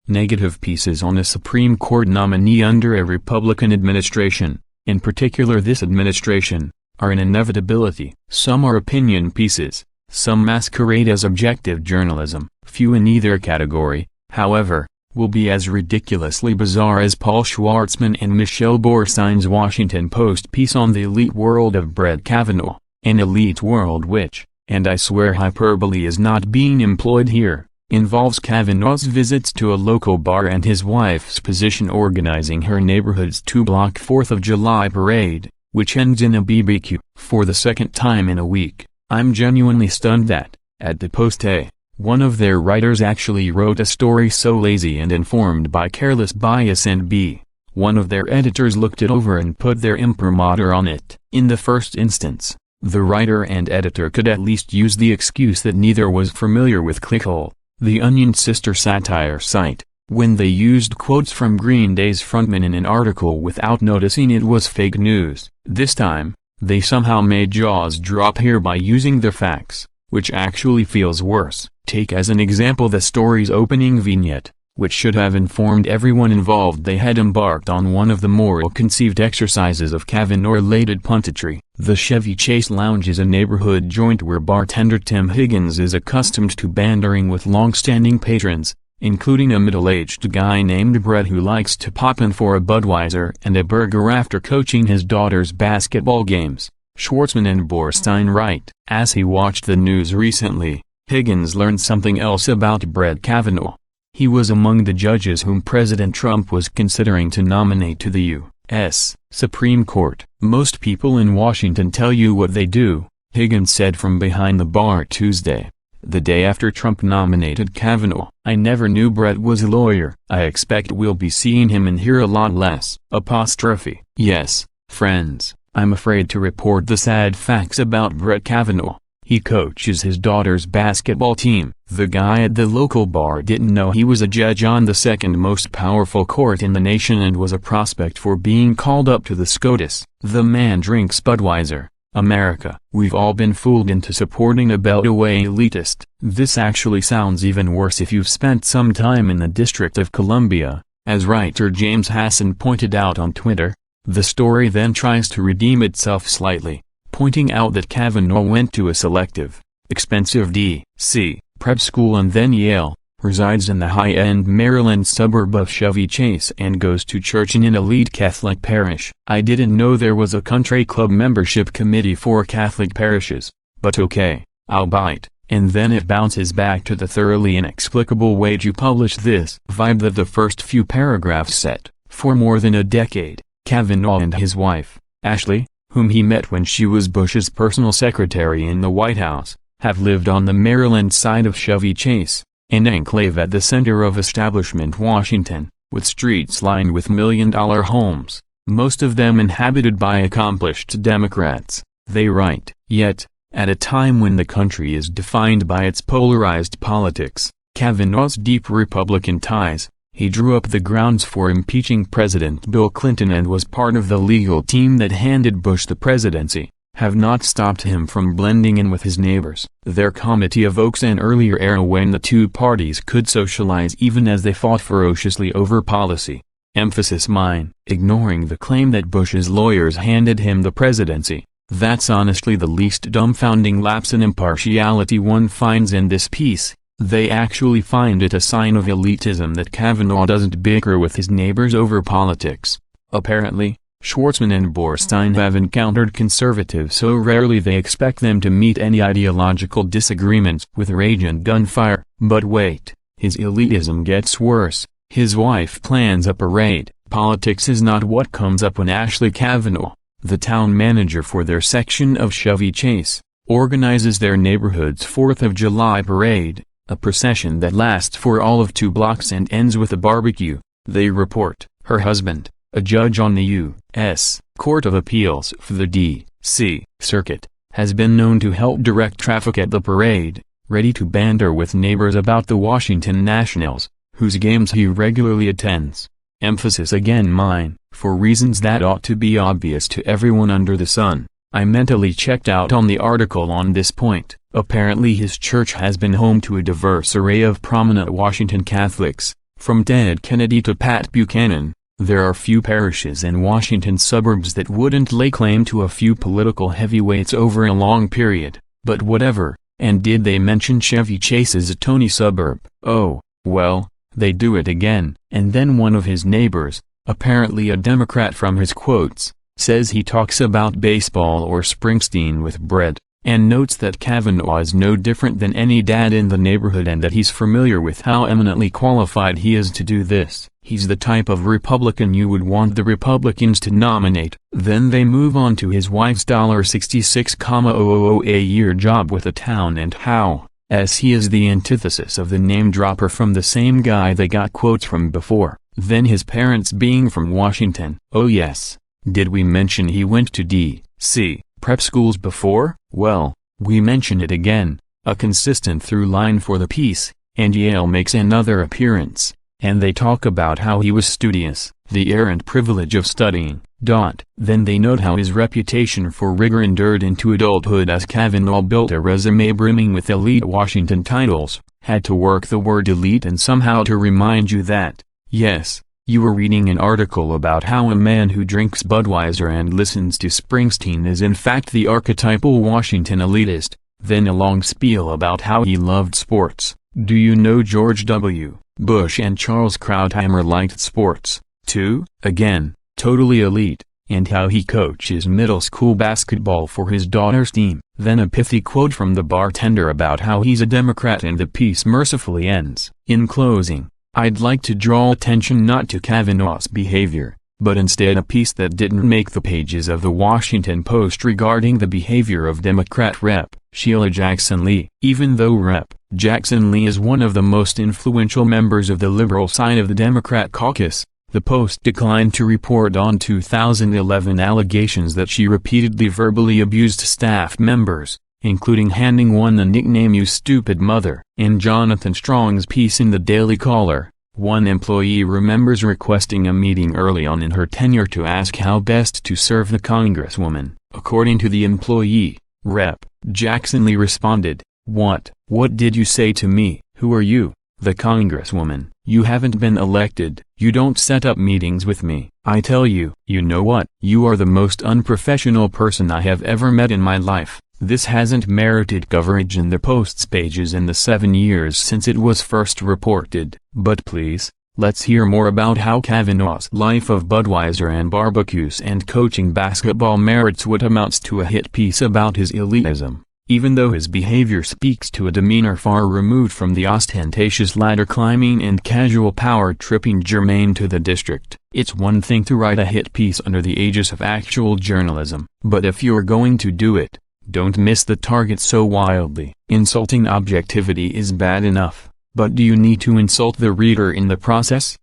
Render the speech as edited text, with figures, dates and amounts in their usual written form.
Negative pieces on a Supreme Court nominee under a Republican administration, in particular this administration, are an inevitability. Some are opinion pieces, some masquerade as objective journalism. Few in either category, however, will be as ridiculously bizarre as Paul Schwartzman and Michelle Boorstein's Washington Post piece on the elite world of Brett Kavanaugh, an elite world which, and I swear hyperbole is not being employed here, involves Kavanaugh's visits to a local bar and his wife's position organizing her neighborhood's 2-block 4th of July parade, which ends in a BBQ. For the second time in a week, I'm genuinely stunned that, at the Post one of their writers actually wrote a story so lazy and informed by careless bias, and b, one of their editors looked it over and put their imprimatur on it. In the first instance, the writer and editor could at least use the excuse that neither was familiar with Clickhole, the Onion's sister satire site, when they used quotes from Green Day's frontman in an article without noticing it was fake news. This time, they somehow made jaws drop here by using the facts, which actually feels worse. Take as an example the story's opening vignette, which should have informed everyone involved they had embarked on one of the more ill-conceived exercises of Kavanaugh-related punditry. The Chevy Chase Lounge is a neighborhood joint where bartender Tim Higgins is accustomed to bandering with long-standing patrons, including a middle-aged guy named Brett who likes to pop in for a Budweiser and a burger after coaching his daughter's basketball games. Schwartzman and Boorstein write. As he watched the news recently, Higgins learned something else about Brett Kavanaugh. He was among the judges whom President Trump was considering to nominate to the U.S. Supreme Court. Most people in Washington tell you what they do, Higgins said from behind the bar Tuesday, the day after Trump nominated Kavanaugh. I never knew Brett was a lawyer. I expect we'll be seeing him in here a lot less. Yes, friends, I'm afraid to report the sad facts about Brett Kavanaugh. He coaches his daughter's basketball team. The guy at the local bar didn't know he was a judge on the second most powerful court in the nation and was a prospect for being called up to the SCOTUS. The man drinks Budweiser. America. We've all been fooled into supporting a Beltway elitist. This actually sounds even worse if you've spent some time in the District of Columbia, as writer James Hassan pointed out on Twitter. The story then tries to redeem itself slightly, pointing out that Kavanaugh went to a selective, expensive D.C. prep school and then Yale, resides in the high-end Maryland suburb of Chevy Chase and goes to church in an elite Catholic parish. I didn't know there was a country club membership committee for Catholic parishes, but okay, I'll bite. And then it bounces back to the thoroughly inexplicable way you publish this vibe that the first few paragraphs set. For more than a decade, Kavanaugh and his wife, Ashley, whom he met when she was Bush's personal secretary in the White House, have lived on the Maryland side of Chevy Chase, an enclave at the center of establishment Washington, with streets lined with million-dollar homes, most of them inhabited by accomplished Democrats. They write. Yet, at a time when the country is defined by its polarized politics, Kavanaugh's deep Republican ties, he drew up the grounds for impeaching President Bill Clinton and was part of the legal team that handed Bush the presidency, have not stopped him from blending in with his neighbors. Their committee evokes an earlier era when the two parties could socialize even as they fought ferociously over policy. Emphasis mine. Ignoring the claim that Bush's lawyers handed him the presidency, that's honestly the least dumbfounding lapse in impartiality one finds in this piece. They actually find it a sign of elitism that Kavanaugh doesn't bicker with his neighbors over politics. Apparently, Schwartzman and Boorstein have encountered conservatives so rarely they expect them to meet any ideological disagreements with rage and gunfire. But wait, his elitism gets worse. His wife plans a parade. Politics is not what comes up when Ashley Kavanaugh, the town manager for their section of Chevy Chase, organizes their neighborhood's 4th of July parade, a procession that lasts for all of 2 blocks and ends with a barbecue. They report. Her husband, a judge on the U.S. Court of Appeals for the D.C. Circuit, has been known to help direct traffic at the parade, ready to banter with neighbors about the Washington Nationals, whose games he regularly attends. Emphasis again mine. For reasons that ought to be obvious to everyone under the sun, I mentally checked out on the article on this point. Apparently his church has been home to a diverse array of prominent Washington Catholics, From Ted Kennedy to Pat Buchanan, there are few parishes in Washington suburbs that wouldn't lay claim to a few political heavyweights over a long period, but whatever. And did they mention Chevy Chase as a Tony suburb? Oh, well, they do it again. And then one of his neighbors, apparently a Democrat from his quotes, says he talks about baseball or Springsteen with Brett, and notes that Kavanaugh is no different than any dad in the neighborhood and that he's familiar with how eminently qualified he is to do this. He's the type of Republican you would want the Republicans to nominate. Then they move on to his wife's $66,000 a year job with the town and how, as he is the antithesis of the name-dropper from the same guy they got quotes from before. Then his parents being from Washington. Oh yes, did we mention he went to D.C. prep schools before? Well, we mention it again, a consistent through line for the piece, and Yale makes another appearance, and they talk about how he was studious, the errant privilege of studying. Then they note how his reputation for rigor endured into adulthood as Kavanaugh built a resume brimming with elite Washington titles, had to work the word elite and somehow to remind you that, yes, you were reading an article about how a man who drinks Budweiser and listens to Springsteen is in fact the archetypal Washington elitist, then a long spiel about how he loved sports. Do you know George W. Bush and Charles Krauthammer liked sports, too? Again, totally elite, and how he coaches middle school basketball for his daughter's team. Then a pithy quote from the bartender about how he's a Democrat and the piece mercifully ends. In closing, I'd like to draw attention not to Kavanaugh's behavior, but instead a piece that didn't make the pages of the Washington Post regarding the behavior of Democrat Rep. Sheila Jackson Lee. Even though Rep. Jackson Lee is one of the most influential members of the liberal side of the Democrat caucus, the Post declined to report on 2011 allegations that she repeatedly verbally abused staff members, including handing one the nickname "You Stupid Mother." In Jonathan Strong's piece in the Daily Caller, one employee remembers requesting a meeting early on in her tenure to ask how best to serve the congresswoman. According to the employee, Rep. Jackson Lee responded, What did you say to me? Who are you? The congresswoman. You haven't been elected. You don't set up meetings with me. I tell you. You know what? You are the most unprofessional person I have ever met in my life. This hasn't merited coverage in the Post's pages in the 7 years since it was first reported. But please, let's hear more about how Kavanaugh's life of Budweiser and barbecues and coaching basketball merits what amounts to a hit piece about his elitism. Even though his behavior speaks to a demeanor far removed from the ostentatious ladder-climbing and casual power-tripping germane to the district. It's one thing to write a hit piece under the aegis of actual journalism, but if you're going to do it, don't miss the target so wildly. Insulting objectivity is bad enough, but do you need to insult the reader in the process?